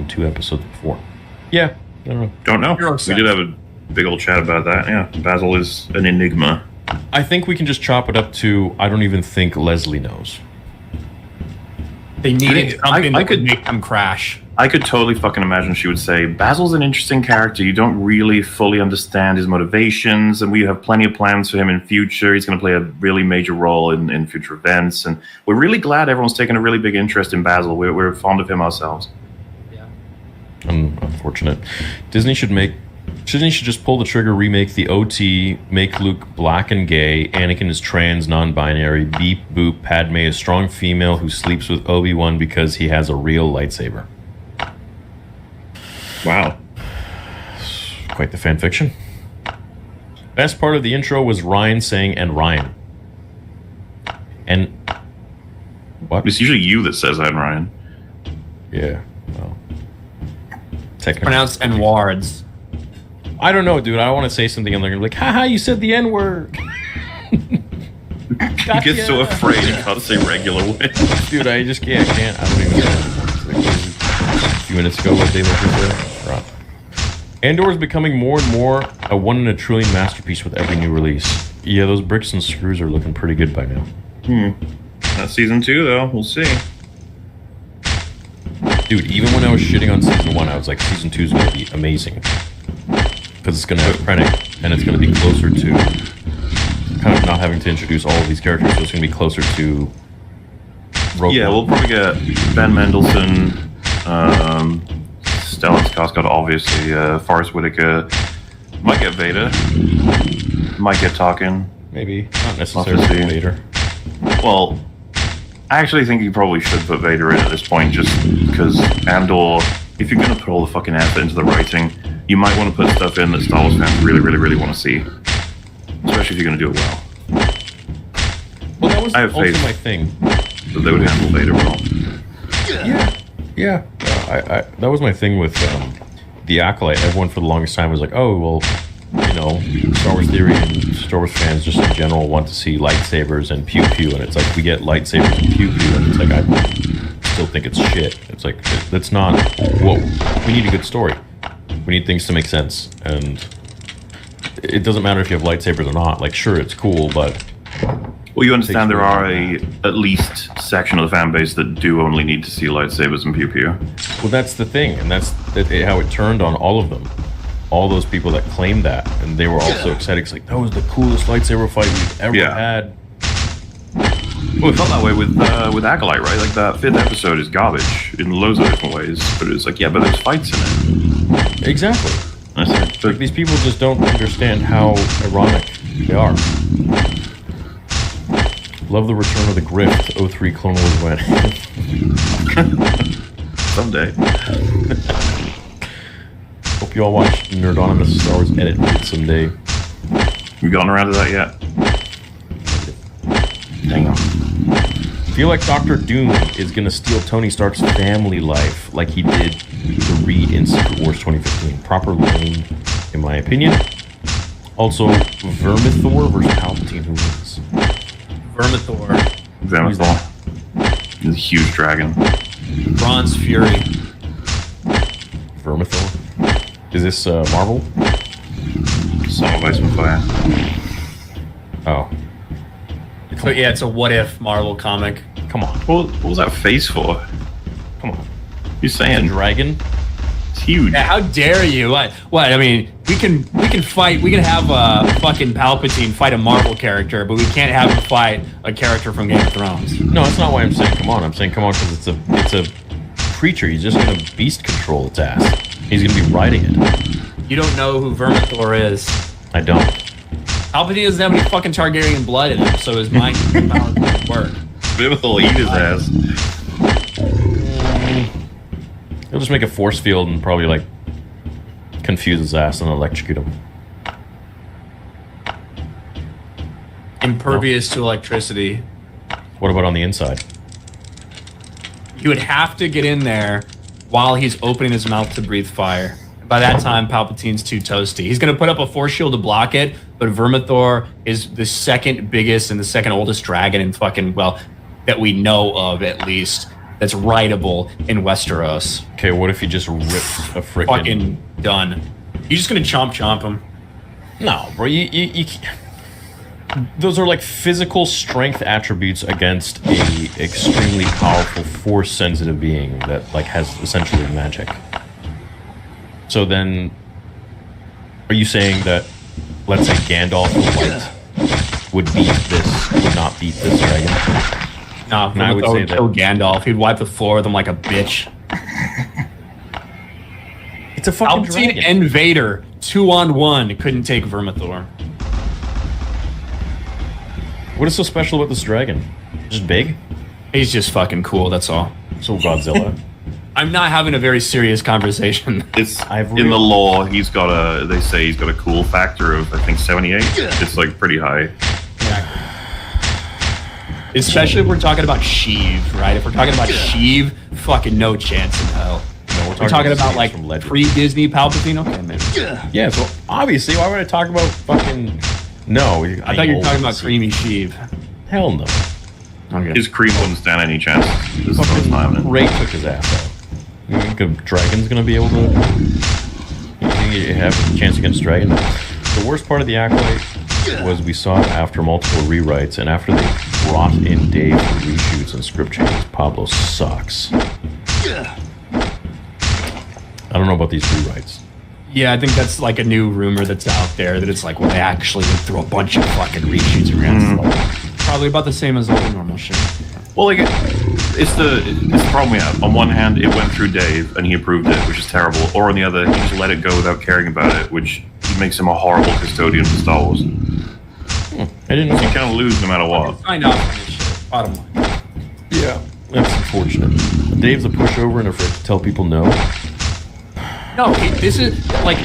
on 2 episodes before. Yeah, I don't know. Don't know. Hero We sense. did have a big old chat about that. Yeah, Basil is an enigma. I think we can just chop it up to I don't even think Leslie knows. They needed something I that could- could make them crash. I could totally fucking imagine she would say, Basil's an interesting character. You don't really fully understand his motivations, and we have plenty of plans for him in future. He's going to play a really major role in future events, and we're really glad everyone's taken a really big interest in Basil. We're fond of him ourselves. Unfortunate. Disney should just pull the trigger, remake the OT, make Luke black and gay, Anakin is trans, non-binary, beep boop, Padme is strong female who sleeps with Obi-Wan because he has a real lightsaber. Wow. Quite the fan fiction. Best part of the intro was Ryan saying "and Ryan." And what? It's usually you that says that, Ryan. Yeah. Well, technically, Pronounced and wards. I don't know, dude. I want to say something, and they're gonna be like, "Haha, you said the N-word." He gets so afraid he can't say regular way. Dude, I just can't. I don't even know. Like, a few minutes ago, what they looked at. Right. Andor is becoming more and more a 1 in a trillion masterpiece with every new release. Yeah, those bricks and screws are looking pretty good by now. Not season 2, though. We'll see. Dude, even when I was shitting on season 1, I was like, season 2 is going to be amazing. Because it's going to have Krennic, and it's going to be closer to kind of not having to introduce all of these characters, so it's going to be closer to Rogue Yeah, One. we'll probably get Ben Mendelsohn, Stellan Skarsgård, obviously, Forrest Whitaker. Might get Vader. Might get Tarkin. Maybe. Not necessarily Obviously. Vader. Well, I actually think you probably should put Vader in at this point, just because Andor, if you're going to put all the fucking effort into the writing, you might want to put stuff in that Star Wars fans really, really, really want to see. Especially if you're going to do it well. Well, that was I have also faith. my thing. That they would handle Vader well. Yeah. I that was my thing with the Acolyte. Everyone for the longest time was like, oh, well, you know, Star Wars theory and Star Wars fans just in general want to see lightsabers and pew pew, and it's like we get lightsabers and pew pew, and it's like I still think it's shit. It's like that's not. Whoa, we need a good story. We need things to make sense, and it doesn't matter if you have lightsabers or not. Like, sure, it's cool, but Well, you understand there are at least section of the fan base that do only need to see lightsabers and pew pew. well, that's the thing, and that's how it turned on all of them. All those people that claimed that, and they were all so excited. It's like that was the coolest lightsaber fight we've ever had. Well, it felt that way with Acolyte, right? Like that 5th episode is garbage in loads of different ways, but it's like, yeah, but there's fights in it. Exactly. I said, Like, these people just don't understand how ironic they are. Love the return of the grift. 03 Clone Wars went. someday. Hope you all watch Nerdonymous Star Wars Edit someday. You gotten around to that yet? Damn. Feel like Doctor Doom is gonna steal Tony Stark's family life like he did to Reed in Secret Wars 2015. Proper lane, in my opinion. Also, Vermithor versus Palpatine, who wins? Vermithor. Venomithor. He's a huge dragon. Bronze Fury. Vermithor? Is this Marvel? Son of Ice and Fire. Oh, So yeah, it's a what if Marvel comic. come on, What was that face for? come on. You're A saying dragon? it's huge. Yeah, how dare you? What? I mean, we can fight. We can have fucking Palpatine fight a Marvel character, but we can't have him fight a character from Game of Thrones. No, that's not why I'm saying come on. I'm saying come on because it's a creature. He's just gonna beast control its ass. He's gonna be riding it. You don't know who Vermithor is. I don't. Palpatine doesn't have any fucking Targaryen blood in him, so his mind power doesn't work. Venomithor will eat his ass. He'll just make a force field and probably like confuse his ass and electrocute him. Impervious to electricity. What about on the inside? You would have to get in there while he's opening his mouth to breathe fire. By that time, Palpatine's too toasty. He's going to put up a force shield to block it, but Vermithor is the second biggest and the second oldest dragon in fucking, well, that we know of at least, that's writable in Westeros. Okay, what if he just rips a freaking... Fucking done. You're just gonna chomp him. No, bro, you those are like physical strength attributes against a extremely powerful force-sensitive being that like has essentially magic. So then, are you saying that, let's say Gandalf the White would not beat this dragon? No, And I would say that kill Gandalf. He'd wipe the floor with him like a bitch. it's a fucking Palpatine dragon. and Vader 2-on-1 couldn't take Vermithor. What is so special about this dragon? Just big? He's just fucking cool. That's all. So Godzilla. I'm not having a very serious conversation. It's I've in the real- law. They say he's got a cool factor of I think 78. It's like pretty high. Especially if we're talking about Sheev, right? If we're talking about Sheev, fucking no chance in hell. No, We're talking about scenes like from Legend. pre-Disney Palpatine. Okay, man. Yeah, so obviously, why would I talk about fucking... No. I thought you were talking about creamy Sheev. Hell no. Okay. His cream wouldn't stand any chance. This is Fucking time. Ray took his ass out. You think a dragon's gonna be able to... You think you have a chance against dragon? The worst part of the Acolyte was we saw it after multiple rewrites, and after they brought in Dave for reshoots and script changes, Pablo sucks. I don't know about these rewrites. Yeah, I think that's like a new rumor that's out there that it's like, well, they actually went through a bunch of fucking reshoots around. Probably about the same as all the normal shit. Well, like it's the problem we have. On one hand, it went through Dave and he approved it, which is terrible. Or on the other, he just let it go without caring about it, which makes him a horrible custodian for Star Wars. I didn't know. You can't lose no matter what. Find out on this shit. Bottom line. Yeah, that's unfortunate. Dave's a pushover and afraid to tell people no. No, this is like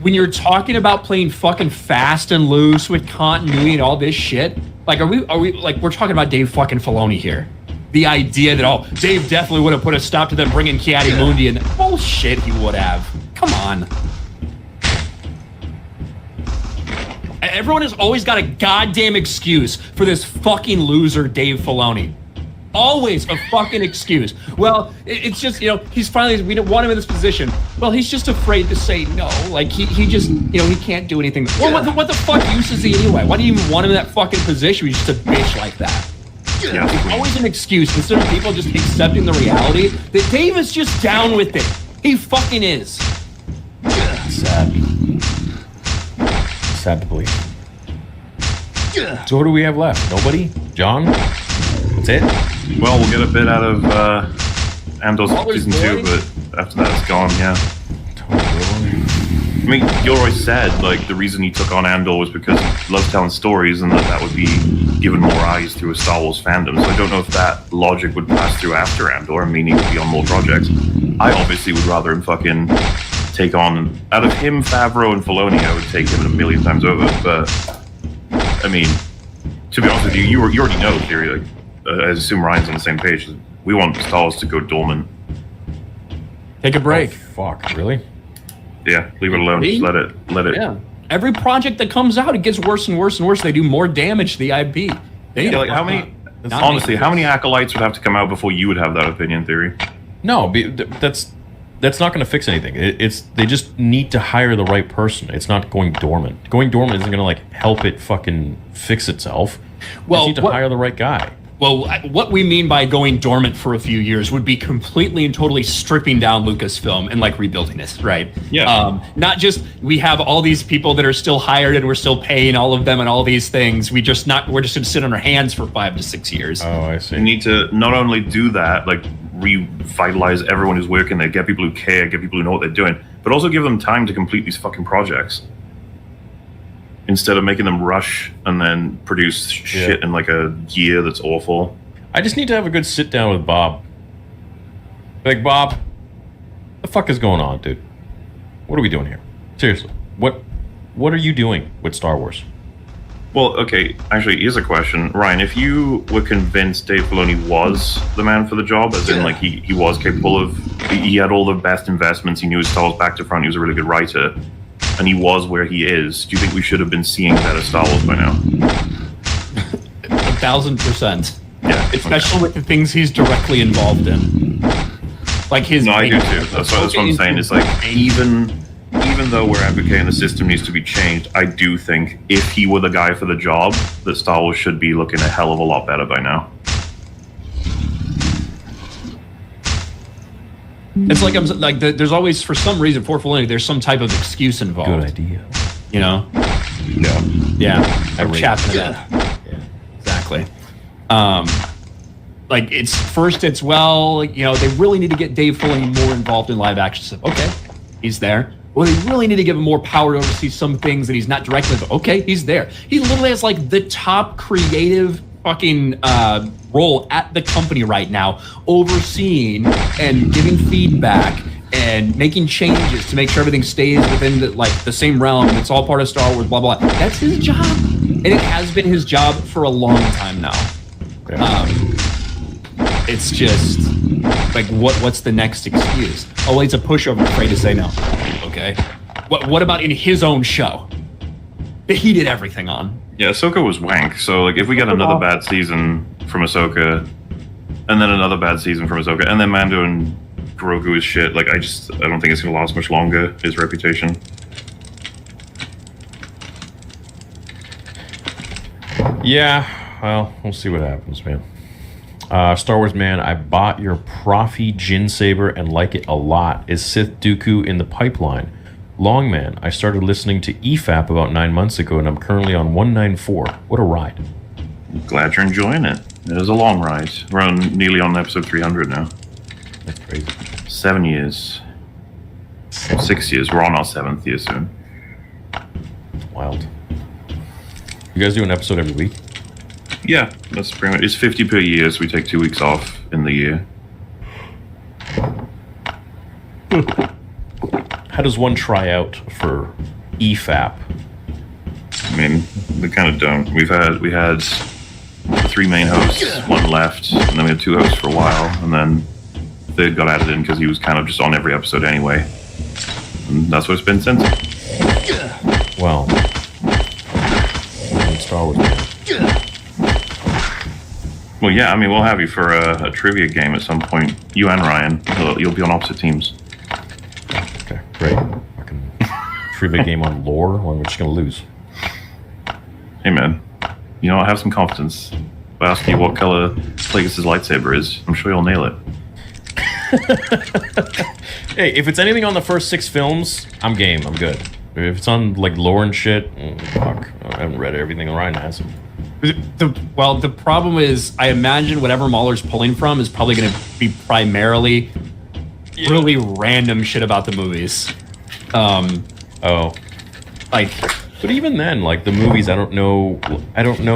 when you're talking about playing fucking fast and loose with continuity and all this shit. Like, are we like we're talking about Dave fucking Filoni here? The idea that Dave definitely would have put a stop to them bringing Kiadi Mundi in. Bullshit, he would have. Come on. Everyone has always got a goddamn excuse for this fucking loser Dave Filoni. Always a fucking excuse. Well, it's just, he's finally, we don't want him in this position. Well, he's just afraid to say no. Like, he just, he can't do anything. Well, what the fuck use is he anyway? Why do you even want him in that fucking position? He's just a bitch like that. Yeah, It's always an excuse instead of people just accepting the reality that Dave is just down with it. He fucking is. Sad. Sad to believe. So who do we have left? Nobody? John? That's it? Well, we'll get a bit out of Andor's Waller's season 2, boy? but after that, it's gone. Yeah. I mean, Gilroy said like the reason he took on Andor was because he loves telling stories, and that would be given more eyes to a Star Wars fandom. So I don't know if that logic would pass through after Andor, meaning he would be on more projects. I obviously would rather him fucking take on, out of him, Favreau and Filoni, I would take him a million times over. But I mean, to be honest with you, you already know theory. Like, I assume Ryan's on the same page. We want Star Wars to go dormant. Take a break. Oh, fuck, really? Yeah, leave it alone. Just let it. Yeah. Every project that comes out, it gets worse and worse and worse. They do more damage to the IP. They need to like how fuck many? up. Not Honestly, make how many acolytes would have to come out before you would have that opinion theory? No, that's not going to fix anything. They just need to hire the right person. It's not going dormant. Going dormant isn't going to like help it fucking fix itself. Well, You just need to hire the right guy. Well, what we mean by going dormant for a few years would be completely and totally stripping down Lucasfilm and like rebuilding it, right? Yeah. Not just we have all these people that are still hired and we're still paying all of them and all these things. We're just going to sit on our hands for 5 to 6 years. Oh, I You see. need to not only do that, like revitalize everyone who's working there, get people who care, get people who know what they're doing, but also give them time to complete these fucking projects. Instead of making them rush and then produce shit in like a year that's awful. I just need to have a good sit down with Bob. Like, Bob, what the fuck is going on, dude? What are we doing here? Seriously, what are you doing with Star Wars? Well, okay, actually, here's a question. Ryan, if you were convinced Dave Filoni was the man for the job, as in, like, he was capable of... He had all the best investments, he knew his Star Wars back to front, he was a really good writer, and he was where he is, do you think we should have been seeing better Star Wars by now? 1,000%. Yeah. especially with the things he's directly involved in. Like his. No, I do too. That's what I'm saying. It's like even though we're advocating the system needs to be changed, I do think if he were the guy for the job, that Star Wars should be looking a hell of a lot better by now. It's like there's always, for some reason, for Filoni, there's some type of excuse involved. Good idea. You know? Yeah. Yeah, I'm rate chapping it up. Yeah. Exactly. Like it's well, you know, they really need to get Dave Filoni more involved in live action stuff. Okay, he's there. Well, they really need to give him more power to oversee some things that he's not directly. But okay, he's there. He literally has like the top creative fucking role at the company right now, overseeing and giving feedback and making changes to make sure everything stays within the same realm. It's all part of Star Wars. Blah blah. That's his job, and it has been his job for a long time now. It's just like what's the next excuse? Oh, it's a pushover, afraid to say no. Okay. What about in his own show that he did everything on? Yeah, Ahsoka was wank. So like, if we get another bad season from Ahsoka, and then another bad season from Ahsoka, and then Mando and Grogu is shit. Like, I don't think it's gonna last much longer. His reputation. Yeah, well, we'll see what happens, man. Star Wars man, I bought your Profi Jin Saber and like it a lot. Is Sith Dooku in the pipeline? Longman, I started listening to EFAP about 9 months ago and I'm currently on 194. What a ride. Glad you're enjoying it. It is a long ride. We're nearly on episode 300 now. That's crazy. 7 years. 6 years. We're on our 7th year soon. Wild. You guys do an episode every week? Yeah, that's pretty much. It's 50 per year, so we take 2 weeks off in the year. How does one try out for EFAP? I mean, we kind of don't. We had 3 main hosts, 1 left, and then we had 2 hosts for a while, and then third got added in because he was kind of just on every episode anyway. And that's what it's been since. Well, Star Wars man. Well, yeah, I mean, we'll have you for a trivia game at some point. You and Ryan, you'll be on opposite teams. Okay, great. Fucking trivia game on lore. Well, we're just gonna lose. Hey, man, you know, have some confidence. If I ask you what color Plagueis' lightsaber is, I'm sure you'll nail it. Hey, if it's anything on the first 6 films, I'm game. I'm good. If it's on like lore and shit, fuck. I haven't read everything Ryan has. The problem is, I imagine whatever Mahler's pulling from is probably going to be primarily really random shit about the movies. Oh, Like, but even then, like the movies, I don't know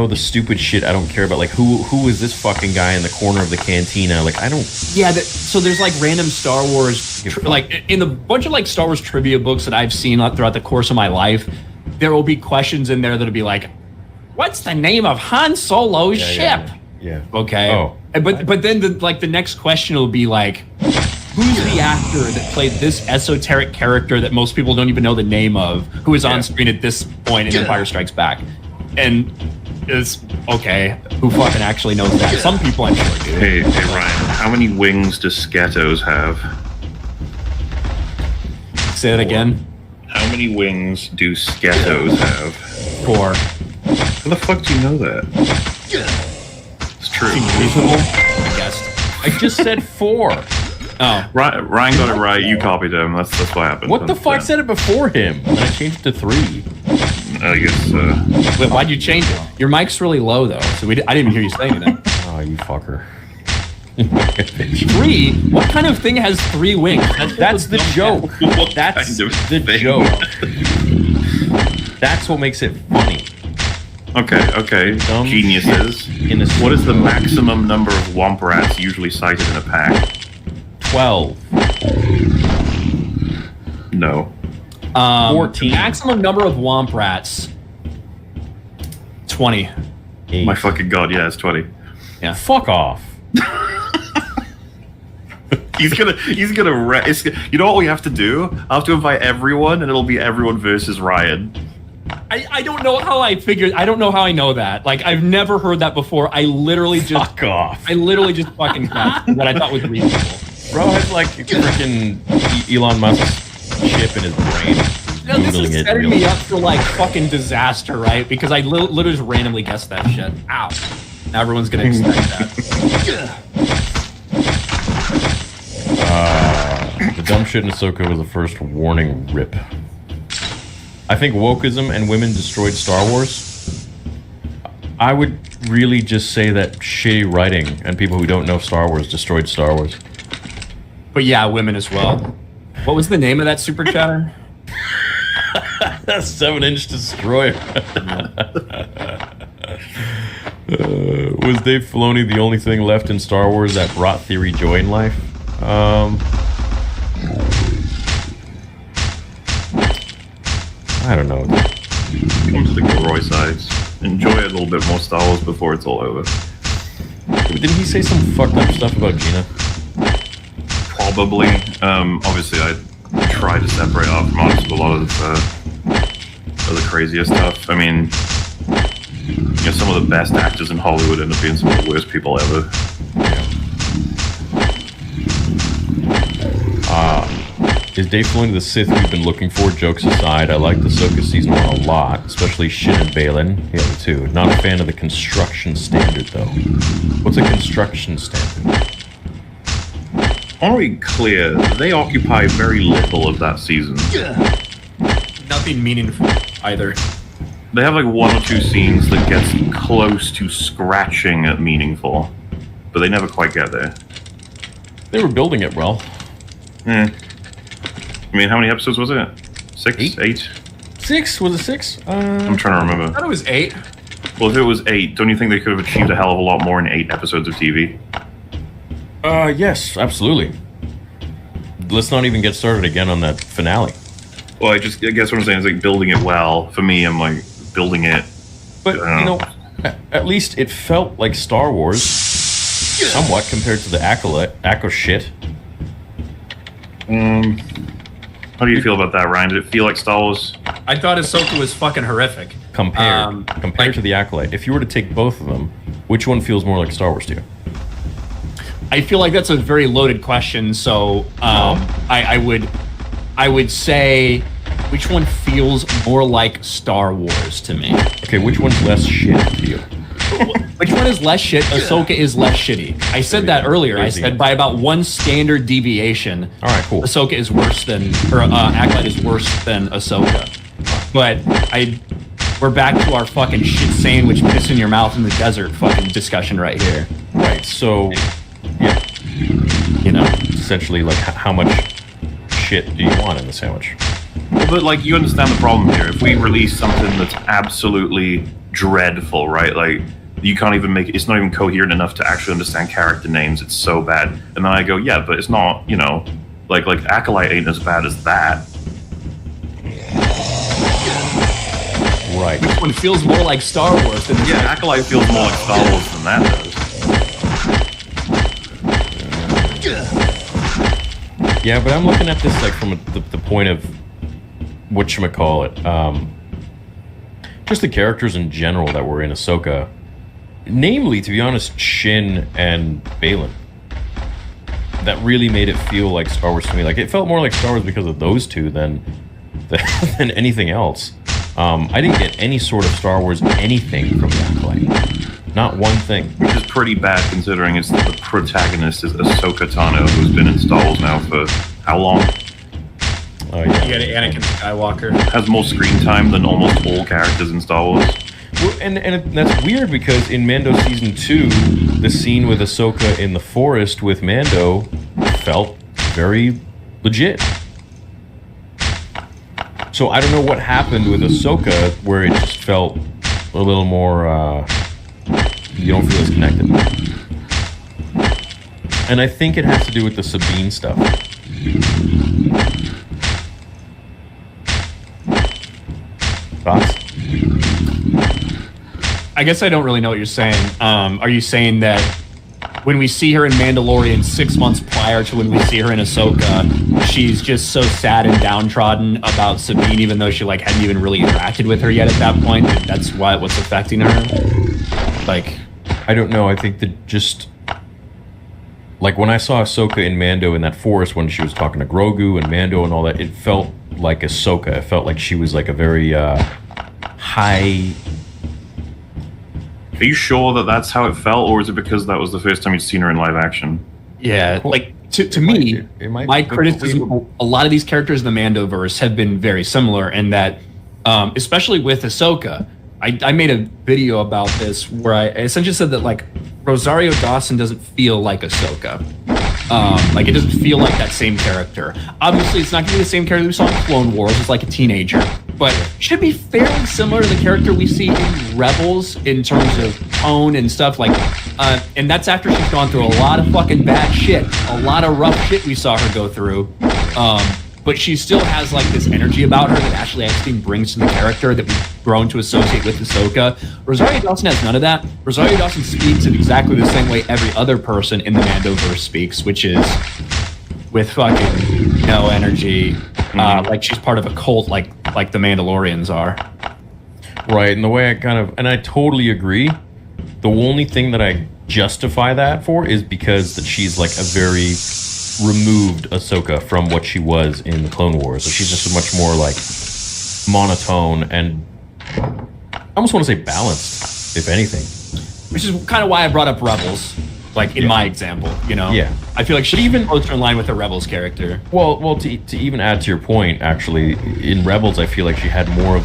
the stupid shit. I don't care about like who is this fucking guy in the corner of the cantina? Like I don't. yeah, so there's like random Star Wars, like in a bunch of like Star Wars trivia books that I've seen throughout the course of my life, there will be questions in there that'll be like, what's the name of Han Solo's ship? Yeah. Okay. Oh. But then the next question will be like, who's the actor that played this esoteric character that most people don't even know the name of, who is on screen at this point in Empire Strikes Back? And it's okay, who fucking actually knows that? Some people I'm sure do. Hey, Ryan, how many wings do Scatos have? Say that again. How many wings do Scatos have? 4. How the fuck do you know that? It's true. Reasonable, I guess. I just said 4. Oh, Ryan got it right. You copied him. That's what happened. What the fuck said it before him? And I changed it to 3. I guess. wait, why'd you change it? Your mic's really low though, so I didn't even hear you say anything. Oh, you fucker. 3? What kind of thing has 3 wings? That's the joke. What That's kind of the thing? joke. That's what makes it funny. Okay. Dumb Geniuses. In the What is the maximum number of womp rats usually sighted in a pack? 12? No. 14. Maximum number of womp rats. 20. 8. My fucking god, yeah, it's 20. Yeah. Fuck off. He's gonna you know what we have to do? I have to invite everyone and it'll be everyone versus Ryan. I don't know how I figured. I don't know how I know that. Like, I've never heard that before. I literally just Fuck off. I literally just fucking guessed what I thought was reasonable. Bro has like freaking Elon Musk's chip in his brain. No, this Googling is it setting real- me up for like fucking disaster, right? Because I literally just randomly guessed that shit. Ow. Now everyone's gonna expect that. The dumb shit in Ahsoka was the first warning rip. I think wokeism and women destroyed Star Wars. I would really just say that shitty writing and people who don't know Star Wars destroyed Star Wars. But yeah, women as well. What was the name of that super chatter? 7-inch destroyer. Was Dave Filoni the only thing left in Star Wars that brought theory joy in life? I don't know. Come to the Gilroy sides. Enjoy a little bit more Star Wars before it's all over. Didn't he say some fucked up stuff about Gina? Probably. Obviously, I try to separate out from honest a lot of the crazier stuff. I mean, you know, some of the best actors in Hollywood end up being some of the worst people ever. Is Dave Filoni the Sith we've been looking for? Jokes aside, I like the Ahsoka season 1 a lot, especially Shin and Balin. The other two. Not a fan of the construction standard, though. What's a construction standard? I want to be clear, they occupy very little of that season. Nothing meaningful either. They have like 1 or 2 scenes that gets close to scratching at meaningful, but they never quite get there. They were building it well. I mean, how many episodes was it? 6? 8? 6? Was it 6? I'm trying to I remember. thought it was 8. Well, if it was 8, don't you think they could have achieved a hell of a lot more in 8 episodes of TV? Yes, absolutely. Let's not even get started again on that finale. Well, I guess what I'm saying is like building it well. For me, I'm like building it. But, you know, at least it felt like Star Wars, somewhat, compared to the Acco shit. How do you feel about that, Ryan? Did it feel like Star Wars? I thought Ahsoka was fucking horrific. Compared to the Acolyte. If you were to take both of them, which one feels more like Star Wars to you? I feel like that's a very loaded question. So I would say, which one feels more like Star Wars to me? Okay, which one's less shit to you? Which one is less shit? Ahsoka is less shitty. I said that earlier. I said by about 1 standard deviation. All right, cool. Ahsoka is worse than, or Acolyte is worse than Ahsoka. But we're back to our fucking shit sandwich piss in your mouth in the desert fucking discussion right here. Right, so, yeah, You know? essentially, like, how much shit do you want in the sandwich? But like, you understand the problem here. If we release something that's absolutely dreadful, right? Like, you can't even make it. It's not even coherent enough to actually understand character names. It's so bad. And then I go, yeah, but it's not. You know, like Acolyte ain't as bad as that. Right. Which one feels more like Star Wars than Yeah, Acolyte feels more like Star Wars than that does. Yeah, but I'm looking at this, like, from the point of, whatchamacallit, just the characters in general that were in Ahsoka. Namely, to be honest, Shin and Balin. That really made it feel like Star Wars to me. Like, it felt more like Star Wars because of those two than anything else. I didn't get any sort of Star Wars anything from the Acolyte. Not one thing. Which is pretty bad considering it's the protagonist is Ahsoka Tano, who's been in Star Wars now for how long? You got Anakin Skywalker. Has more screen time than almost all characters in Star Wars. Well, and that's weird because in Mando Season 2, the scene with Ahsoka in the forest with Mando felt very legit. So I don't know what happened with Ahsoka where it just felt a little more, you don't feel as connected. And I think it has to do with the Sabine stuff. Thoughts? I guess I don't really know what you're saying. Are you saying that when we see her in Mandalorian 6 months prior to when we see her in Ahsoka, she's just so sad and downtrodden about Sabine, even though she like hadn't even really interacted with her yet at that point. That's what's affecting her. Like, I don't know. I think that just like when I saw Ahsoka in Mando in that forest when she was talking to Grogu and Mando and all that, it felt like Ahsoka. It felt like she was like a very high. Are you sure that that's how it felt, or is it because that was the first time you'd seen her in live action? yeah, like to me, my criticism, a lot of these characters in the Mandoverse have been very similar in that, especially with Ahsoka. I made a video about this where I essentially said that like Rosario Dawson doesn't feel like Ahsoka. Like it doesn't feel like that same character. Obviously, it's not going to be the same character we saw in Clone Wars. It's like a teenager, but should be fairly similar to the character we see in Rebels in terms of tone and stuff. Like, and that's after she's gone through a lot of fucking bad shit, a lot of rough shit we saw her go through. But she still has like this energy about her that Ashley Eckstein brings to the character that we've grown to associate with Ahsoka. Rosario Dawson has none of that. Rosario Dawson speaks in exactly the same way every other person in the Mandoverse speaks, which is with fucking no energy, like she's part of a cult, like the Mandalorians are. Right, and the way I totally agree. The only thing that I justify that for is because that she's like a very removed Ahsoka from what she was in the Clone Wars. So she's just much more like monotone and I almost want to say balanced, if anything. Which is kind of why I brought up Rebels, like in my example, you know? Yeah. I feel like she's even closer in line with the Rebels character. Well, to even add to your point, actually, in Rebels, I feel like she had more of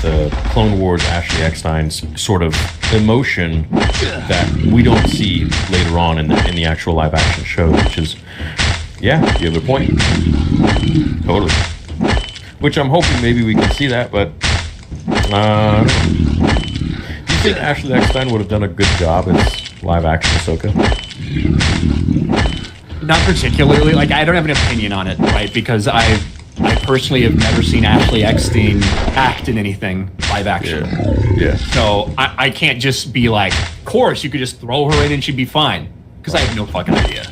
the Clone Wars Ashley Eckstein's sort of emotion that we don't see later on in the actual live action show, which is, yeah, you have a point. Totally. Which I'm hoping maybe we can see that, but I don't know. Do you think Ashley Eckstein would have done a good job as live action Ahsoka? Not particularly. Like, I don't have an opinion on it, right? Because I personally have never seen Ashley Eckstein act in anything live action. Yeah. So I can't just be like, of course, you could just throw her in and she'd be fine. Because I have no fucking idea.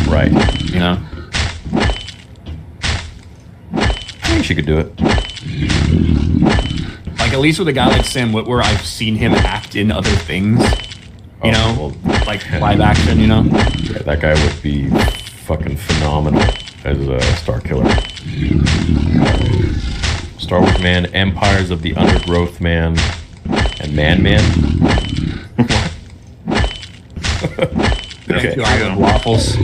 Right. You know? I think she could do it. Like, at least with a guy like Sam Witwer, I've seen him act in other things. You know? Like live action, you know? Yeah, that guy would be fucking phenomenal as a Star Killer. Star Wars Man, Empires of the Undergrowth Man, and Man. Okay. Waffles.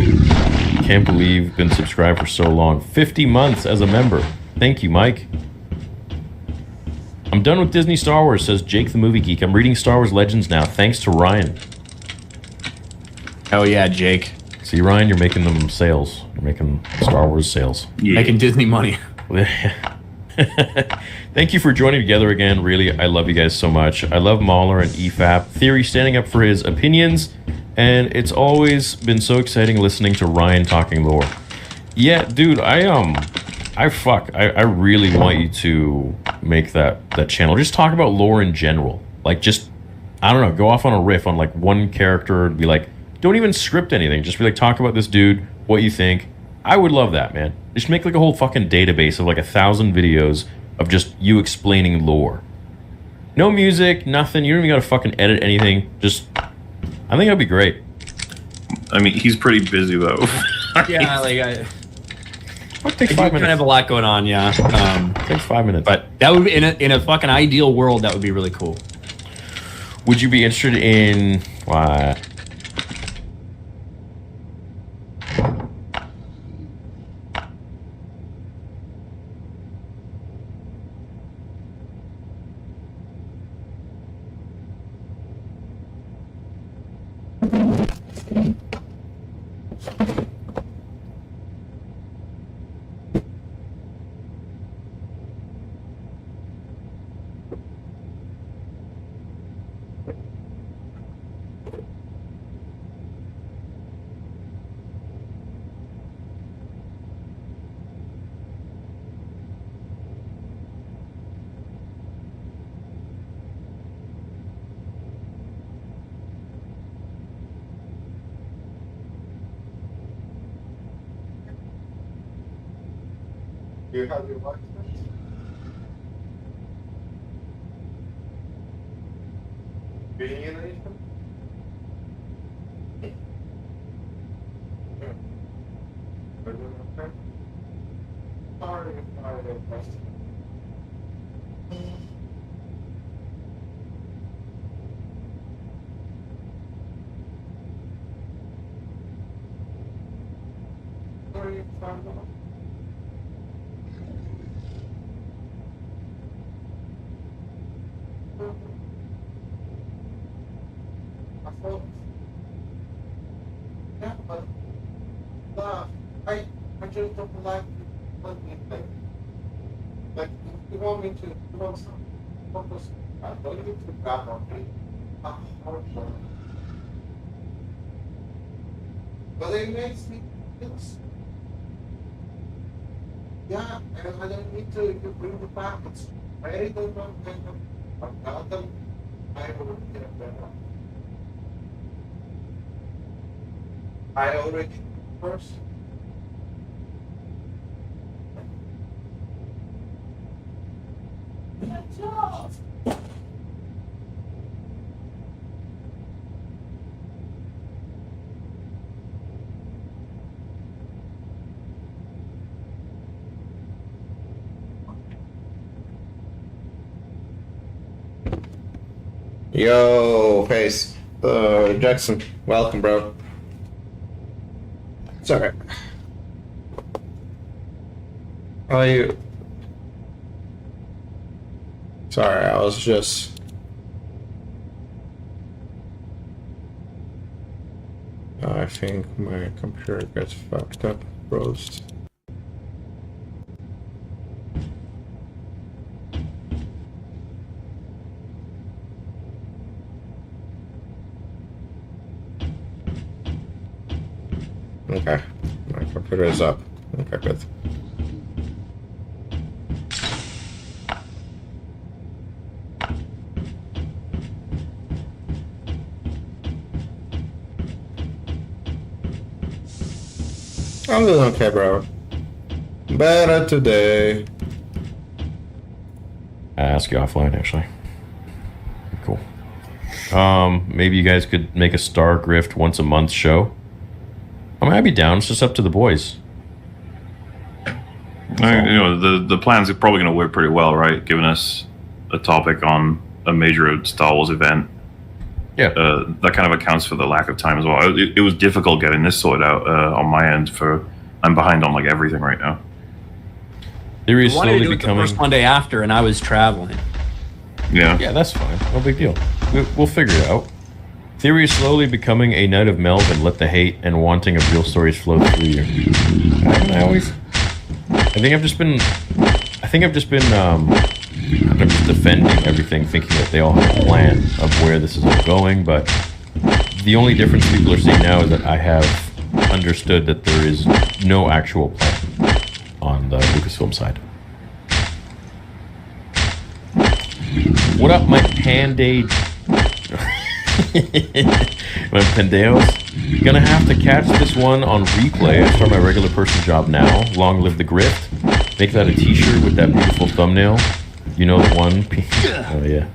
Can't believe been subscribed for so long. 50 months as a member. Thank you, Mike. I'm done with Disney Star Wars, says Jake the Movie Geek. I'm reading Star Wars Legends now, thanks to Ryan. Oh yeah, Jake. See, Ryan, you're making them sales. You're making Star Wars sales. Yeah. Making Disney money. Thank you for joining together again. Really, I love you guys so much. I love Mahler and EFAP. Theory standing up for his opinions. And it's always been so exciting listening to Ryan talking lore. Yeah, dude, I really want you to make that channel. Just talk about lore in general. Like, just, I don't know, go off on a riff on like one character and be like, don't even script anything. Just be like, talk about this dude, what you think. I would love that, man. Just make like a whole fucking database of like 1,000 videos of just you explaining lore. No music, nothing. You don't even gotta fucking edit anything. Just, I think that'd be great. I mean, he's pretty busy though. Yeah, like What takes I 5 kind of minutes? have a lot going on, yeah. Takes 5 minutes. But that would be in a fucking ideal world. That would be really cool. Would you be interested in You have your license? Being in anything? Are you okay? Sorry if I impressed you. Sorry if I'm not. I thought, yeah, but I just don't like to let me think. Like, if you want me to, you want some purpose, I don't need to grab on me. I'm hard for but it makes me feel yeah, and I don't need to you bring the packets. I already don't know them. I've got them. I will get them. I already first. Good job. Yo, Face. Jackson, welcome, bro. It's alright. How are you? Sorry, I was just... I think my computer gets fucked up, roast. Okay, my computer is up. Okay, good. I'm doing okay, bro. Better today. I ask you offline, actually. Cool. Maybe you guys could make a Star Grift once a month show. I mean, I'd be down. It's just up to the boys. I mean, the plans are probably going to work pretty well, right? Giving us a topic on a major Star Wars event. Yeah. That kind of accounts for the lack of time as well. It was difficult getting this sorted out on my end. I'm behind on like everything right now. Theory is I wanted to slowly do it the becoming. first Monday after, and I was traveling. Yeah. Yeah, that's fine. No big deal. We'll figure it out. Theory is slowly becoming a knight of Melvin. Let the hate and wanting of real stories flow through you. I think I've just been I'm just defending everything, thinking that they all have a plan of where this is all going. But the only difference people are seeing now is that I have understood that there is no actual plan on the Lucasfilm side. What up, my Panday? My Pandeos? Gonna have to catch this one on replay. I start my regular person job now. Long live the grift. Make that a t-shirt with that beautiful thumbnail. You know the one? Oh yeah.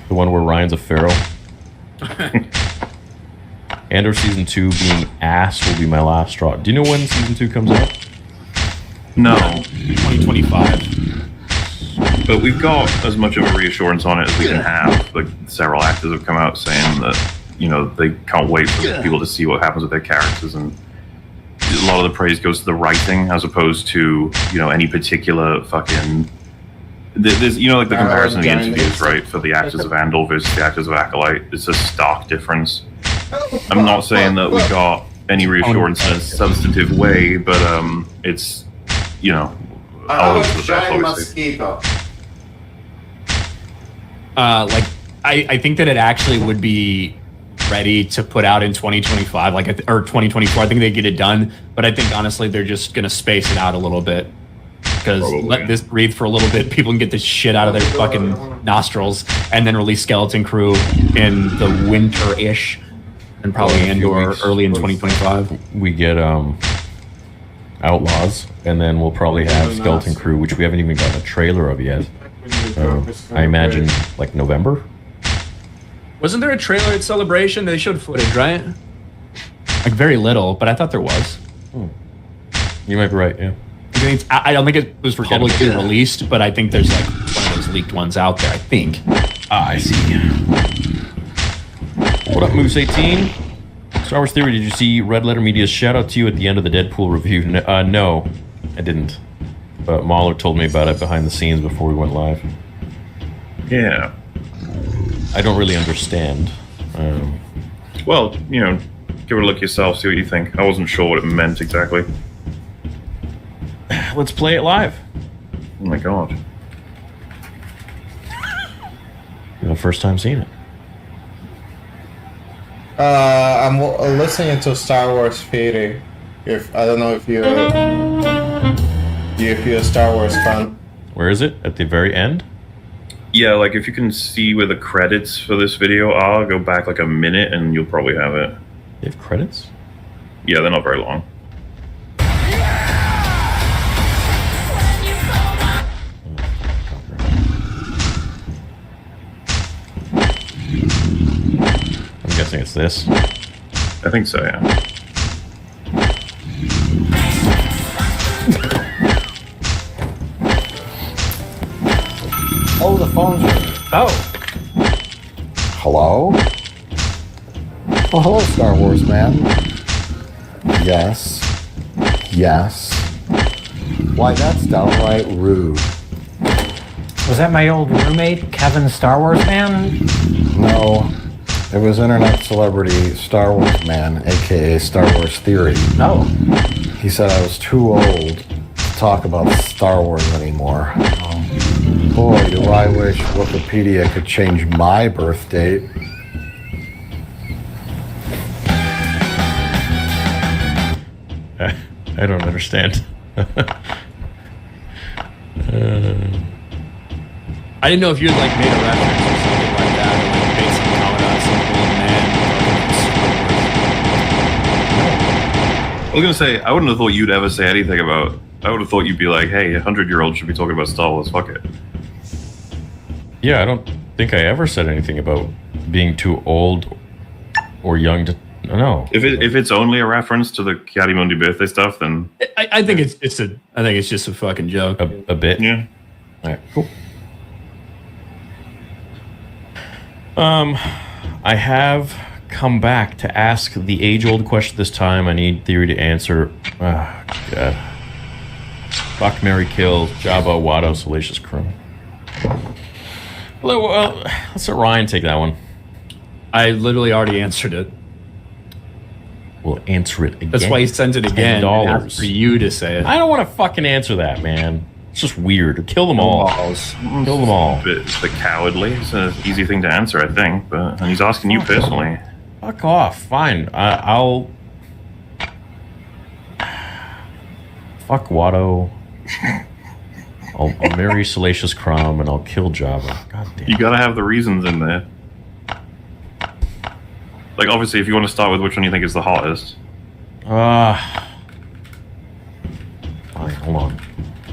The one where Ryan's a feral. Andor Season 2 being ass will be my last straw. Do you know when Season 2 comes out? No. 2025. But we've got as much of a reassurance on it as we can have. Like, several actors have come out saying that, they can't wait for people to see what happens with their characters, and a lot of the praise goes to the writing as opposed to, any particular fucking... There's, like the comparison of the interviews, right, for the actors of Andor versus the actors of Acolyte. It's a stark difference. I'm not saying that we got any reassurance in a substantive way, but it's, all over the best, obviously. I think that it actually would be ready to put out in 2025, or 2024. I think they get it done, but I think honestly they're just gonna space it out a little bit because let this breathe for a little bit. People can get this shit out of their fucking nostrils, and then release Skeleton Crew in the winter-ish, and probably Andor early in 2025. We get Outlaws, and then we'll probably have Skeleton Crew, which we haven't even gotten a trailer of yet. So I imagine like November. Wasn't there a trailer at Celebration? They showed footage, right? Like very little, but I thought there was. You might be right. Yeah. I don't think it was publicly released, but I think there's like one of those leaked ones out there. I think. I see. What up, Moose 18? Star Wars Theory, did you see Red Letter Media's shout out to you at the end of the Deadpool review? No, I didn't. But Mahler told me about it behind the scenes before we went live. Yeah. I don't really understand. Well, you know, give it a look yourself, see what you think. I wasn't sure what it meant exactly. Let's play it live. Oh my god. The first time seeing it. I'm listening to Star Wars Theory. If I don't know if you're a Star Wars fan. Where is it? At the very end? Yeah, like if you can see where the credits for this video are, go back like a minute and you'll probably have it. They have credits? Yeah, they're not very long. I'm guessing it's this. I think so, yeah. Oh, the phone's ringing. Oh, Hello? Oh, hello, Star Wars man. Yes. Yes. Why, that's downright rude. Was that my old roommate, Kevin Star Wars Man? No, it was internet celebrity Star Wars man, aka Star Wars Theory. No. He said I was too old to talk about Star Wars anymore. Boy, do I wish Wikipedia could change my birth date. I don't understand. I didn't know if you had like made a reference or something like that, or like made some comment on some old man. I was gonna say, I wouldn't have thought you'd ever say anything about. I would have thought you'd be like, "Hey, a 100-year-old should be talking about Star Wars. Fuck it." Yeah, I don't think I ever said anything about being too old or young to. No. If it's only a reference to the Kiadimundi birthday stuff, then I think it's just a fucking joke. A bit? yeah. All right, cool. I have come back to ask the age-old question this time. I need Theory to answer. Oh, God. Fuck, marry, kill, Jabba, Watto, Salacious Crew. Well, let's let Ryan take that one. I literally already answered it. We'll answer it again. That's why he sent it again. $10. and asked for you to say it. I don't want to fucking answer that, man. It's just weird. Kill them all. Kill them all. It's the cowardly. It's an easy thing to answer, I think. But and he's asking you personally. Fuck off. Fine. I'll. Fuck Watto. I'll marry Salacious Crumb and I'll kill Jabba. God damn. You gotta have the reasons in there. Like, obviously, if you want to start with which one you think is the hottest. Fine, hold on.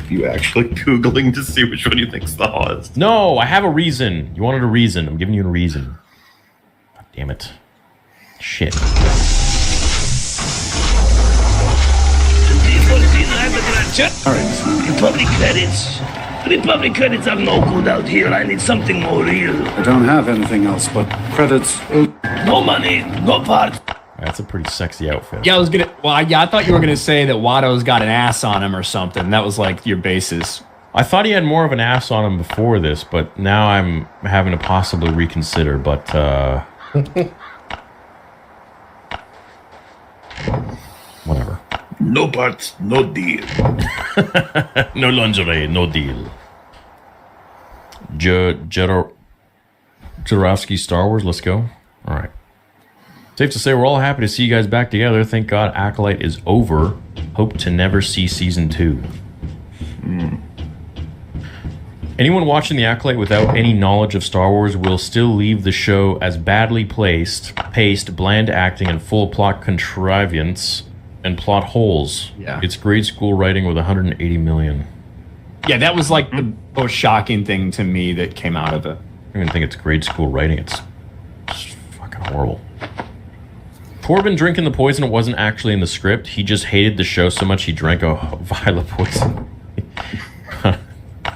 You actually Googling to see which one you think's the hottest. No, I have a reason. You wanted a reason. I'm giving you a reason. God damn it. Shit. Republic credits. Republic credits are no good out here. I need something more real. I don't have anything else but credits. No money, no parts. That's a pretty sexy outfit. Yeah, I was gonna. Well, I thought you were gonna say that Watto's got an ass on him or something. That was like your basis. I thought he had more of an ass on him before this, but now I'm having to possibly reconsider. But whatever. No parts, no deal. No lingerie, no deal. Jurowski Star Wars, let's go. All right. Safe to say we're all happy to see you guys back together. Thank God Acolyte is over. Hope to never see season 2. Anyone watching the Acolyte without any knowledge of Star Wars will still leave the show as badly paced, bland acting, and full plot contrivance and plot holes. Yeah. It's grade school writing with 180 million. Yeah, that was like the most shocking thing to me that came out of it. I don't even think it's grade school writing. It's just fucking horrible. Corbin drinking the poison wasn't actually in the script. He just hated the show so much he drank a vial of poison.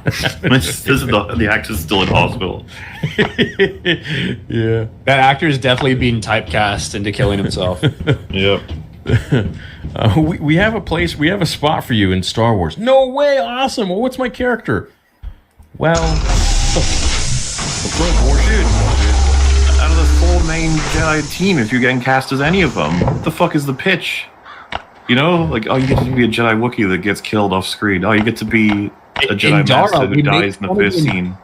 This is the actor's still in hospital. Yeah. That actor is definitely being typecast into killing himself. Yep. We have a place, we have a spot for you in Star Wars. No way, awesome. Well, what's my character? Well, Out of the 4 main Jedi team, if you're getting cast as any of them, what the fuck is the pitch? You know, like, oh, you get to be a Jedi Wookiee that gets killed off screen. Oh, you get to be a Jedi Indara, Master we who made dies in the fun of first him. scene.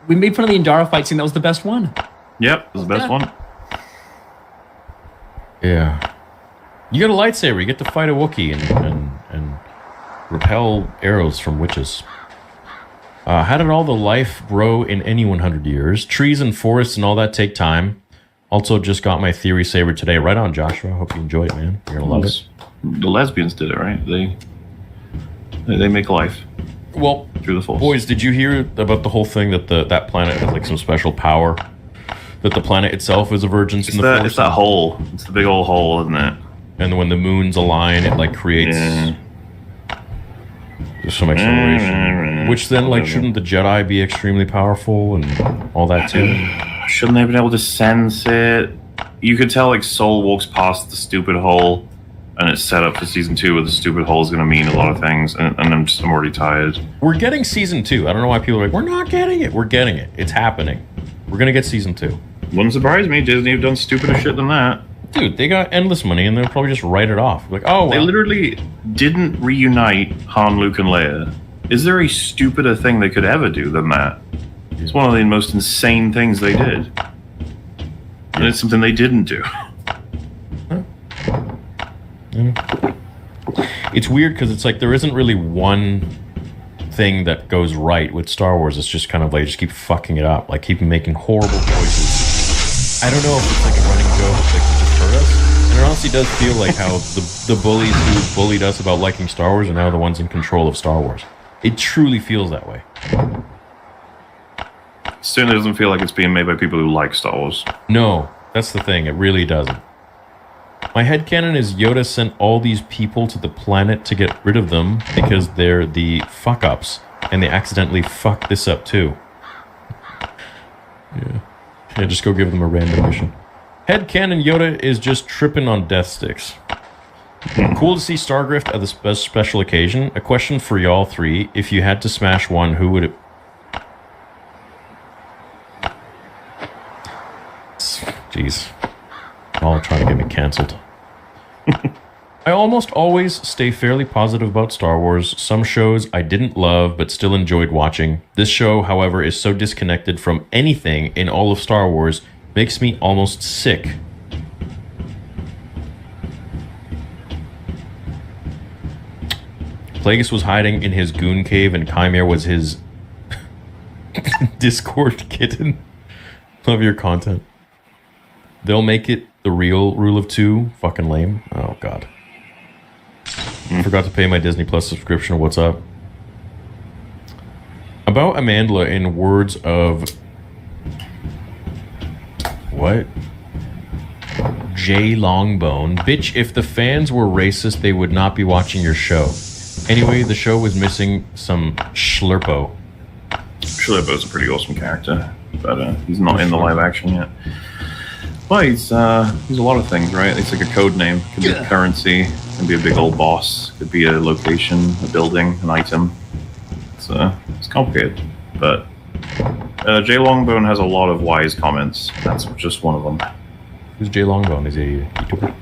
We made fun of the Indara fight scene. That was the best one. Yep, it was the best Yeah. one. yeah. You get a lightsaber, you get to fight a Wookiee and repel arrows from witches. How did all the life grow in any 100 years? Trees and forests and all that take time. Also, just got my theory saber today. Right on, Joshua. Hope you enjoy it, man. You're gonna love it. The lesbians did it, right? They make life Well, through the Force. boys, did you hear about the whole thing that that planet has like some special power? That the planet itself is a virgin in the Force? It's that hole. It's the big old hole, isn't it? And when the moons align, it like creates Yeah. some acceleration. Which then, like, shouldn't the Jedi be extremely powerful and all that too? Shouldn't they have been able to sense it? You could tell, like, Soul walks past the stupid hole, and it's set up for season 2 where the stupid hole is going to mean a lot of things, and I'm already tired. We're getting season 2. I don't know why people are like, we're not getting it. We're getting it. It's happening. We're gonna get season 2. Wouldn't surprise me. Disney have done stupider shit than that. Dude, they got endless money and they'll probably just write it off. Like, oh, They well. literally didn't reunite Han, Luke, and Leia. Is there a stupider thing they could ever do than that? It's one of the most insane things they did. And it's something they didn't do. It's weird because it's like there isn't really one thing that goes right with Star Wars. It's just kind of like just keep fucking it up, like keep making horrible choices. I don't know if it's like a running joke, like to just hurt us. And it honestly does feel like how the bullies who bullied us about liking Star Wars are now the ones in control of Star Wars. It truly feels that way. Certainly doesn't feel like it's being made by people who like Star Wars. No, that's the thing. It really doesn't. My headcanon is Yoda sent all these people to the planet to get rid of them because they're the fuck-ups, and they accidentally fucked this up too. Yeah, just go give them a random mission. Headcanon Yoda is just tripping on death sticks. Cool to see Stargrift at this special occasion. A question for y'all three. If you had to smash one, who would it... Jeez. All trying to get me cancelled. I almost always stay fairly positive about Star Wars. Some shows I didn't love but still enjoyed watching. This show, however, is so disconnected from anything in all of Star Wars, makes me almost sick. Plagueis was hiding in his goon cave and Chimera was his Discord kitten. Love your content. They'll make it the real rule of two. Fucking lame. Oh, God. Forgot to pay my Disney Plus subscription. What's up? About Amandla in words of... What? Jay Longbone. Bitch, if the fans were racist, they would not be watching your show. Anyway, the show was missing some Schlurpo. Schlurpo's a pretty awesome character, but he's not in the live action yet. Well, he's a lot of things, right? It's like a code name. Could be a currency, could be a big old boss, could be a location, a building, an item. It's complicated, but Jay Longbone has a lot of wise comments. That's just one of them. Who's Jay Longbone? Is he a YouTuber?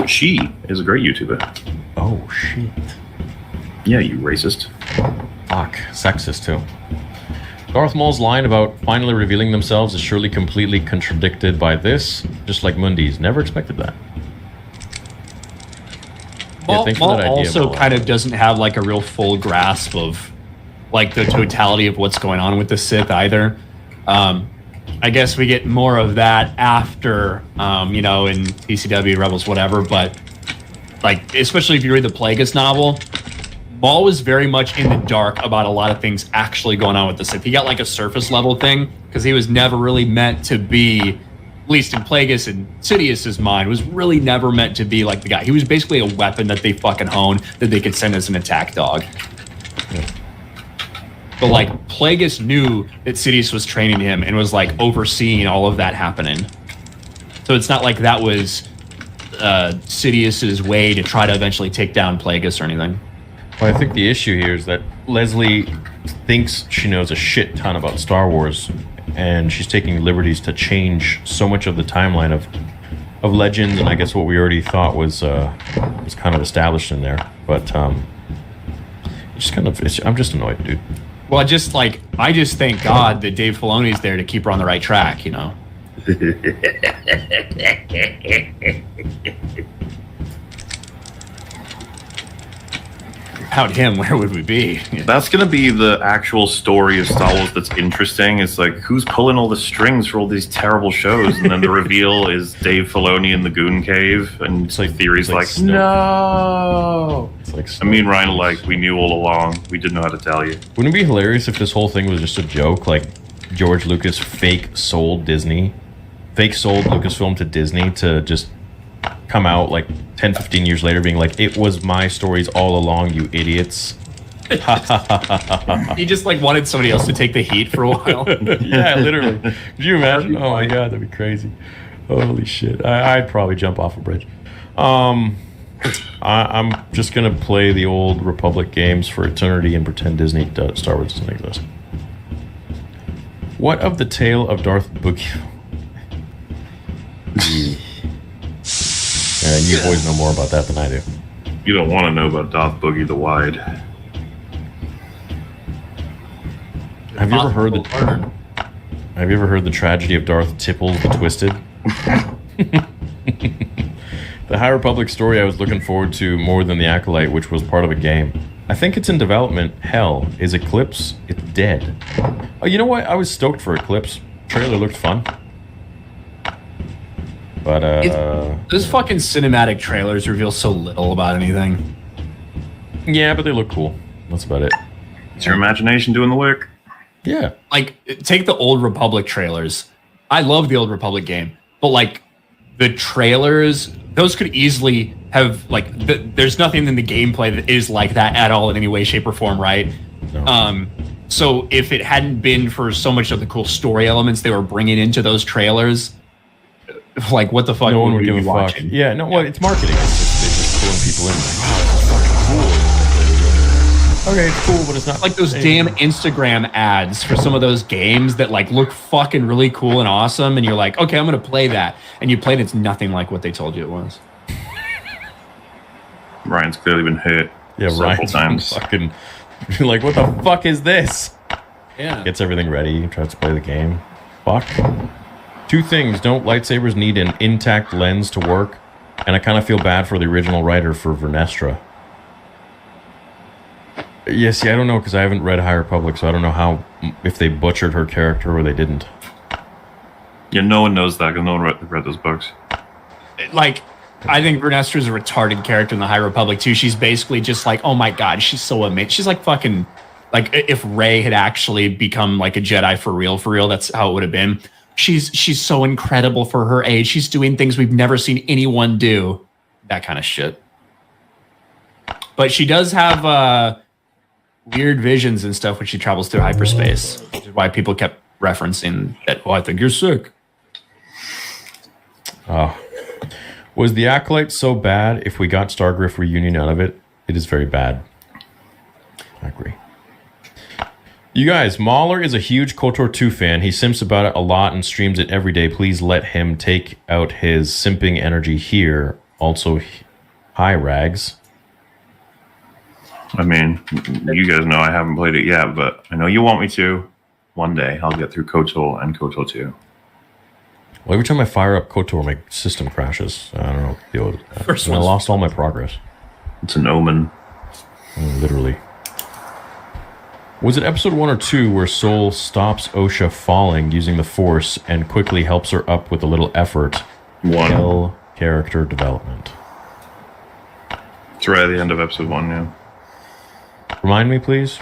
She is a great YouTuber. Oh, shit. Yeah, you racist. Fuck. Sexist, too. Darth Maul's line about finally revealing themselves is surely completely contradicted by this, just like Mundi's. Never expected that. Maul, thanks for Maul that idea, also Maul. kind of doesn't have like a real full grasp of like the totality of what's going on with the Sith either. I guess we get more of that after, in TCW, Rebels, whatever, but like, especially if you read the Plagueis novel, Maul was very much in the dark about a lot of things actually going on with the Sith. He got like a surface level thing because he was never really meant to be, at least in Plagueis and Sidious's mind, was really never meant to be like the guy. He was basically a weapon that they fucking honed that they could send as an attack dog. Yeah. But like Plagueis knew that Sidious was training him and was like overseeing all of that happening. So it's not like that was Sidious's way to try to eventually take down Plagueis or anything. Well, I think the issue here is that Leslie thinks she knows a shit ton about Star Wars, and she's taking liberties to change so much of the timeline of Legends, and I guess what we already thought was kind of established in there. But I'm just annoyed, dude. Well, I just thank God that Dave Filoni's there to keep her on the right track, you know. Without him, where would we be? That's going to be the actual story of Star Wars that's interesting. It's like, who's pulling all the strings for all these terrible shows? And then the reveal is Dave Filoni in the Goon Cave. And it's like theories like no. It's like I mean, Ryan, like, we knew all along. We didn't know how to tell you. Wouldn't it be hilarious if this whole thing was just a joke? Like, George Lucas fake sold Lucasfilm to Disney to just come out like 10, 15 years later being like, it was my stories all along, you idiots. He just like wanted somebody else to take the heat for a while. Yeah, literally. Could you imagine? Oh my god, that'd be crazy. Holy shit. I'd probably jump off a bridge. I'm just gonna play the old Republic games for eternity and pretend Disney Star Wars doesn't exist. What of the tale of Darth Boogie? Yeah, you boys know more about that than I do. You don't want to know about Darth Boogie the Wide. Have you ever heard the tragedy of Darth Tipples the Twisted? The High Republic story I was looking forward to more than the Acolyte, which was part of a game. I think it's in development. Hell, is Eclipse? It's dead. Oh, you know what? I was stoked for Eclipse. Trailer looked fun. But those fucking cinematic trailers reveal so little about anything. Yeah, but they look cool. That's about it. It's your imagination doing the work. Yeah. Like, take the Old Republic trailers. I love the Old Republic game, but like the trailers, those could easily have like there's nothing in the gameplay that is like that at all in any way, shape, or form, right? No. So if it hadn't been for so much of the cool story elements they were bringing into those trailers, like what the fuck No one would we give be a fuck. watching? Yeah, no, well, it's marketing. It's just, they're just pulling people in. Like, wow, this is fucking cool. Okay, it's cool, but it's not Like those damn Instagram ads for some of those games that like look fucking really cool and awesome, and you're like, okay, I'm gonna play that, and you play it, it's nothing like what they told you it was. Ryan's clearly been hit several Ryan's times. fucking like, what the fuck is this? Yeah. Gets everything ready, tries to play the game. Fuck. Two things. Don't lightsabers need an intact lens to work? And I kind of feel bad for the original writer for Vernestra. Yeah, see, I don't know, because I haven't read High Republic, so I don't know how, if they butchered her character or they didn't. Yeah, no one knows that because no one read those books. Like, I think Vernestra's a retarded character in the High Republic too. She's basically just like, oh my god, she's so amazing. She's like fucking, like if Rey had actually become like a Jedi for real, that's how it would have been. She's so incredible for her age. She's doing things we've never seen anyone do. That kind of shit. But she does have weird visions and stuff when she travels through hyperspace, which is why people kept referencing that. Oh, I think you're sick. Oh. Was the Acolyte so bad if we got Stargriff reunion out of it? It is very bad. I agree. You guys, Mahler is a huge KOTOR 2 fan. He simps about it a lot and streams it every day. Please let him take out his simping energy here. Also, hi, Rags. I mean, you guys know I haven't played it yet, but I know you want me to. One day, I'll get through KOTOR and KOTOR 2. Well, every time I fire up KOTOR, my system crashes. I don't know what to deal with that. First And I one's- lost all my progress. It's an omen. Literally. Was it episode 1 or 2 where Soul stops Osha falling using the Force and quickly helps her up with a little effort? One. L character development. It's right at the end of episode 1, yeah. Remind me, please.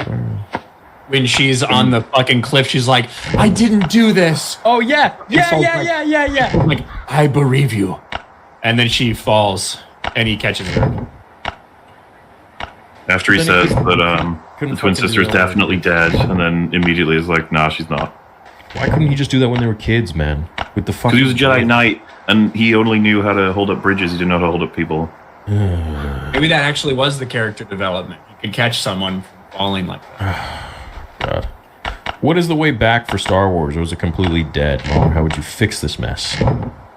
When she's on the fucking cliff, she's like, "I didn't do this." Oh yeah, So, like, I'm like, "I bereave you," and then she falls, and he catches her. After he Then says he that the couldn't twin fucking sister's do it. definitely dead, and then immediately is like, nah, she's not. Why couldn't he just do that when they were kids, man? With the fucking. Because he was a Jedi Knight, and he only knew how to hold up bridges. He didn't know how to hold up people. Maybe that actually was the character development. You could catch someone from falling like that. God. What is the way back for Star Wars? Or was it completely dead? Oh, how would you fix this mess?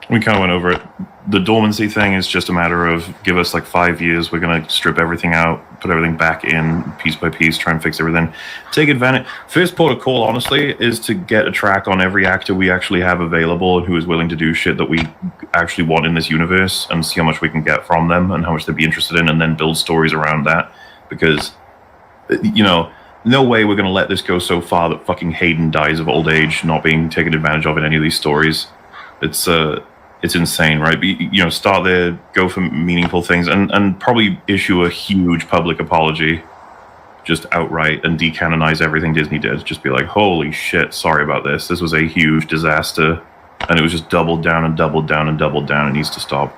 We kind of went over it. The dormancy thing is just a matter of give us like 5 years. We're going to strip everything out, put everything back in piece by piece, try and fix everything. Take advantage. First port of call, honestly, is to get a track on every actor we actually have available and who is willing to do shit that we actually want in this universe and see how much we can get from them and how much they'd be interested in and then build stories around that. Because, you know, no way we're going to let this go so far that fucking Hayden dies of old age, not being taken advantage of in any of these stories. It's insane, right? But, you know, start there, go for meaningful things, and probably issue a huge public apology, just outright, and decanonize everything Disney did. Just be like, holy shit, sorry about this. This was a huge disaster, and it was just doubled down and doubled down and doubled down. It needs to stop.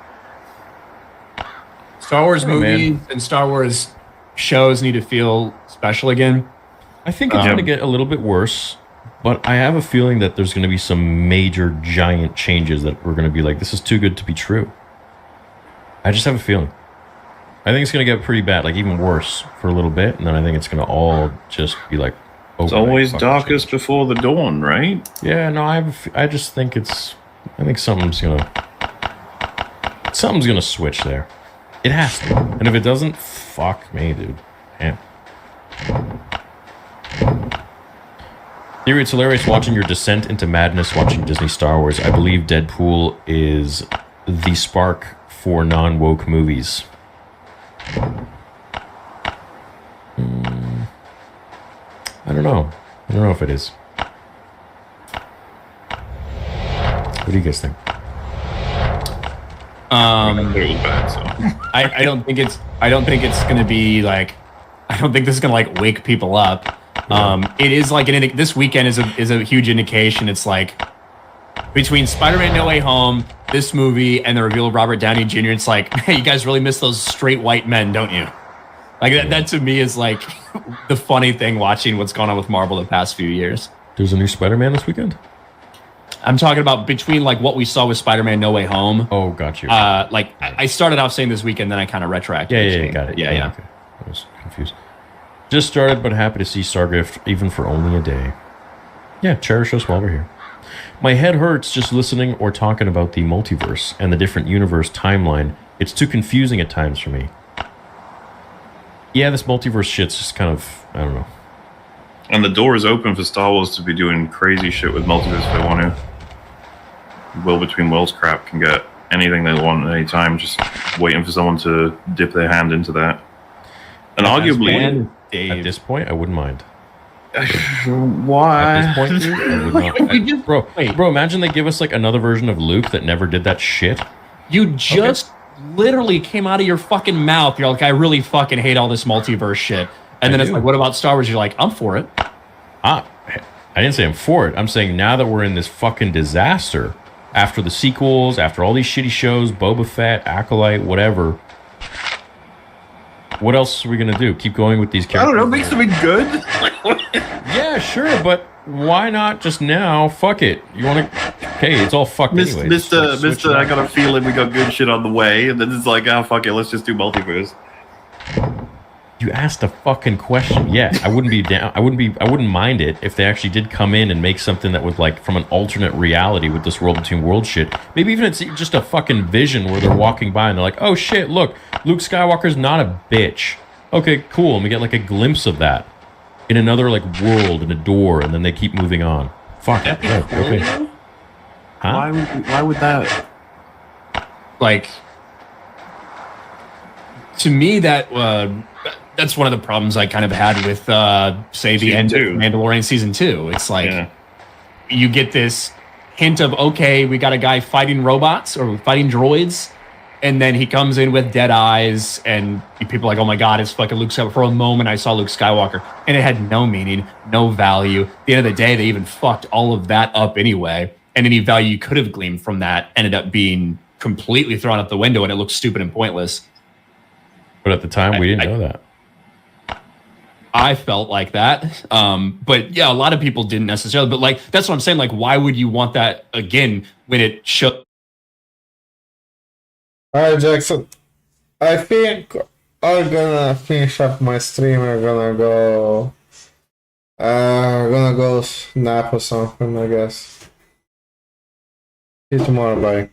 Star Wars Hey, movies man. and Star Wars shows need to feel special again. I think it's going to get a little bit worse, but I have a feeling that there's going to be some major, giant changes that we're going to be like, this is too good to be true. I just have a feeling. I think it's going to get pretty bad, like even worse for a little bit, and then I think it's going to all just be like, It's overnight always fucking darkest change. before the dawn, right? Yeah, no, I just think I think something's going to switch there. It has to. And if it doesn't, fuck me, dude. Damn. Theory, it's hilarious watching your descent into madness watching Disney Star Wars. I believe Deadpool is the spark for non-woke movies. I don't know. I don't know if it is. What do you guys think? I thought it was bad, so. I don't think it's gonna be like, I don't think this is gonna like wake people up. It is like this weekend is a huge indication. It's like between Spider-Man: No Way Home, this movie, and the reveal of Robert Downey Jr. It's like, hey, you guys really miss those straight white men, don't you? Like that to me is like the funny thing watching what's gone on with Marvel the past few years. There's a new Spider-Man this weekend? I'm talking about between like what we saw with Spider-Man: No Way Home. Oh, got you. Like I started off saying this weekend, then I kind of retroacted. Yeah, got it. Yeah. Okay. I was confused. Just started, but happy to see Stargift, even for only a day. Yeah, cherish us while we're here. My head hurts just listening or talking about the multiverse and the different universe timeline. It's too confusing at times for me. Yeah, this multiverse shit's just kind of, I don't know. And the door is open for Star Wars to be doing crazy shit with multiverse if they want to. Will Between Worlds crap can get anything they want at any time, just waiting for someone to dip their hand into that. And arguably, At this point, I wouldn't mind. why? At this point, dude, I would not. we just- Bro, wait. bro, imagine they give us like another version of Luke that never did that shit. You just literally came out of your fucking mouth. You're like, I really fucking hate all this multiverse shit. And then it's do. like, what about Star Wars? You're like, I'm for it. I didn't say I'm for it. I'm saying now that we're in this fucking disaster, after the sequels, after all these shitty shows, Boba Fett, Acolyte, whatever, what else are we gonna do? Keep going with these I characters? don't know, make something good. Yeah, sure, but why not just now? Fuck it. You want to? Okay, it's all fucked anyway. Just, like, switch it I up. got a feeling we got good shit on the way, and then it's like, oh fuck it, let's just do multiverse. You asked a fucking question. Yeah, I wouldn't be down. I wouldn't mind it if they actually did come in and make something that was like from an alternate reality with this World Between Worlds shit. Maybe even it's just a fucking vision where they're walking by and they're like, oh shit, look, Luke Skywalker's not a bitch. Okay, cool. And we get like a glimpse of that in another like world in a door, and then they keep moving on. Fuck it. Yeah, okay. Huh? Why would that? Like, to me, that's one of the problems I kind of had with, say, the Season end 2. of Mandalorian season 2. It's like Yeah. you get this hint of, okay, we got a guy fighting robots or fighting droids, And then he comes in with dead eyes, and people are like, oh my God, it's fucking Luke Skywalker. For a moment, I saw Luke Skywalker, and it had no meaning, no value. At the end of the day, they even fucked all of that up anyway. And any value you could have gleaned from that ended up being completely thrown out the window, and it looked stupid and pointless. But at the time, we didn't know that. I felt like that. But yeah, a lot of people didn't necessarily. But like, that's what I'm saying. Like, why would you want that again when it showed? Alright, Jackson. I think I'm gonna finish up my stream. I'm gonna go nap or something, I guess. See you tomorrow, bye.